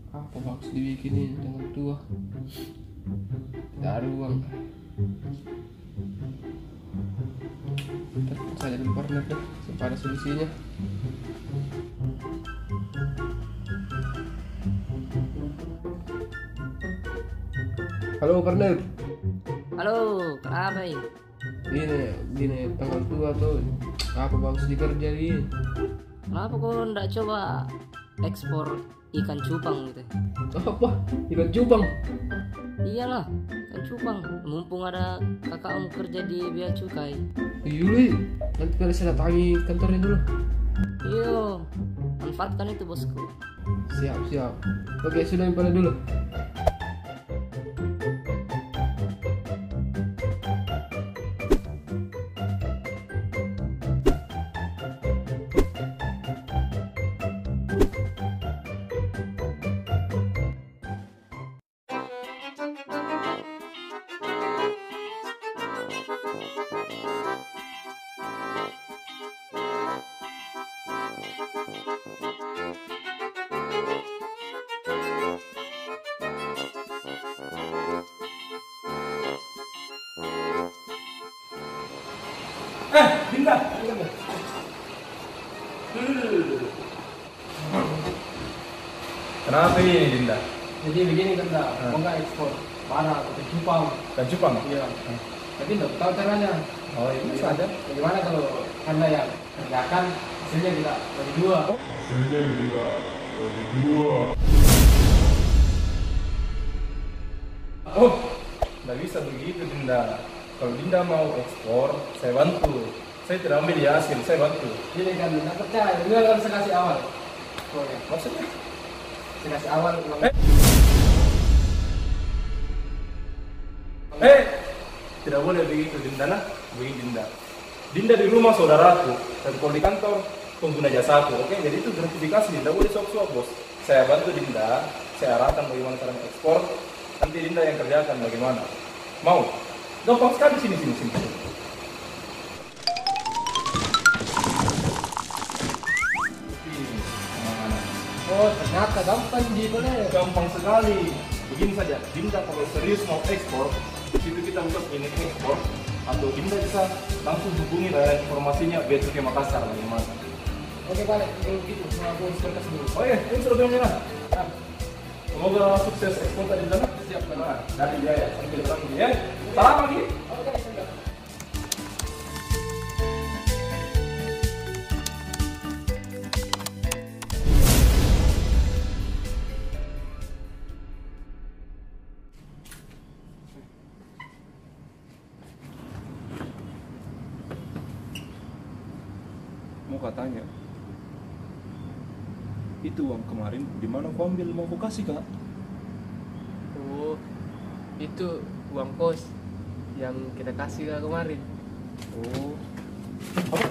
Apa maksud dibikinin tanggal tua? Tidak ada uang. Telepon saja dulu partner deh, sampai ada solusinya. Halo partner. Halo, kenapa ini? Gini tanggal tua tuh. Apa bagus dikerja ini? Kenapa kau ndak coba ekspor ikan cupang gitu? Apa? Ikan cupang? Iyalah, ikan cupang. Mumpung ada kakakmu kerja di bea cukai. Yuli, nanti kali saya datangi kantornya dulu. Iyo, manfaatkan itu bosku. Siap. Oke, sudah pada dulu. Dinda. Kenapa ini Dinda? Jadi begini kan, mau nggak ekspor barang atau cupang? Dan cupang? Iya. Tapi nggak tahu caranya. Oh ini saja. Bagaimana kalau anda yang kerjakan hasilnya kita bagi dua? Oh, nggak bisa begitu Dinda. Kalau Dinda mau ekspor, saya bantu. Saya tidak ambil ya hasil, saya bantu. Jadi kan nggak percaya. Dia kan saya kasih awal. Oh ya, Maksudnya? saya kasih awal uang. Tidak boleh begitu Dinda nah. Begini Dinda. Dinda di rumah saudaraku, dan kalau di kantor pengguna jasaku, oke? Jadi itu gratifikasi, Dinda boleh suap-suap bos. Saya bantu Dinda, saya arahkan bagaimana cara ekspor. Nanti Dinda yang kerjakan bagaimana. Mau? Gampang sekali sini. Oh, ternyata gampang di mana? Gampang sekali. Begini saja, Dinda kalau serius mau ekspor, di situ kita buka klinik ekspor, atau Dinda bisa langsung hubungi layanan informasinya Bea Cukai Makassar bagaimana. Oke, balik. Kalau gitu, aku harus berkas dulu. Oh iya, ini sudah menyerah. Semoga sukses ekspor tadi di sana. Siap, Pak. Dari Jaya sampai terang ya. Salam lagi. Oke, sudah. Mau katanya, itu uang kemarin di mana kau ambil mau kau kasih kak? Oh, itu uang kos yang kita kasih kemarin. Oh, apa